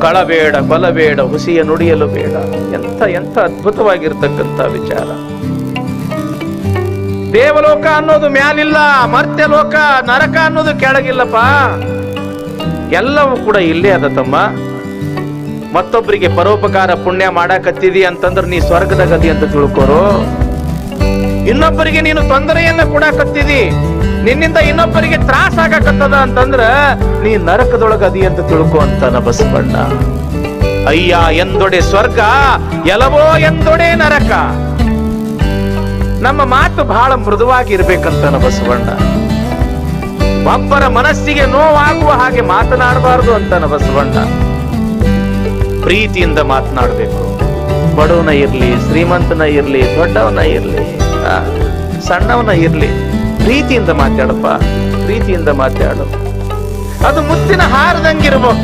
ಕಳಬೇಡ, ಕೊಲಬೇಡ, ಹುಸಿಯ ನುಡಿಯಲು ಬೇಡ. ಎಂಥ ಎಂಥ ಅದ್ಭುತವಾಗಿರ್ತಕ್ಕಂಥ ವಿಚಾರ. ದೇವಲೋಕ ಅನ್ನೋದು ಮ್ಯಾಲಿಲ್ಲ, ಮರ್ತ್ಯ ಲೋಕ ನರಕ ಅನ್ನೋದು ಕೆಳಗಿಲ್ಲಪ್ಪ. ಎಲ್ಲವೂ ಕೂಡ ಇಲ್ಲೇ ಅದ ತಮ್ಮ. ಮತ್ತೊಬ್ಬರಿಗೆ ಪರೋಪಕಾರ ಪುಣ್ಯ ಮಾಡಾಕತ್ತಿದಿ ಅಂತಂದ್ರೆ ನೀ ಸ್ವರ್ಗದ ಗದಿ ಅಂತ ತಿಳ್ಕೋರು. ಇನ್ನೊಬ್ಬರಿಗೆ ನೀನು ತೊಂದರೆಯನ್ನ ಕೊಡಾಕತ್ತಿದಿ, ನಿನ್ನಿಂದ ಇನ್ನೊಬ್ಬರಿಗೆ ತ್ರಾಸ ಆಗಾಕತ್ತದ ಅಂತಂದ್ರ ನೀ ನರಕದೊಳಗ ಅದಿ ಅಂತ ತಿಳ್ಕೊ ಅಂತಾನ ಬಸವಣ್ಣ. ಅಯ್ಯ ಎಂದೊಡೆ ಸ್ವರ್ಗ, ಎಲವೋ ಎಂದೊಡೆ ನರಕ. ನಮ್ಮ ಮಾತು ಬಹಳ ಮೃದುವಾಗಿ ಇರ್ಬೇಕಂತಾನ ಬಸವಣ್ಣ. ಒಬ್ಬರ ಮನಸ್ಸಿಗೆ ನೋವಾಗುವ ಹಾಗೆ ಮಾತನಾಡಬಾರದು ಅಂತಾನ ಬಸವಣ್ಣ. ಪ್ರೀತಿಯಿಂದ ಮಾತನಾಡಬೇಕು. ಬಡವನ ಇರ್ಲಿ, ಶ್ರೀಮಂತನ ಇರ್ಲಿ, ದೊಡ್ಡವನ ಇರ್ಲಿ, ಸಣ್ಣವನ ಇರ್ಲಿ, ಪ್ರೀತಿಯಿಂದ ಮಾತಾಡಪ್ಪ. ಪ್ರೀತಿಯಿಂದ ಮಾತಾಡು. ಅದು ಮುತ್ತಿನ ಹಾರದಂಗಿರ್ಬೇಕು.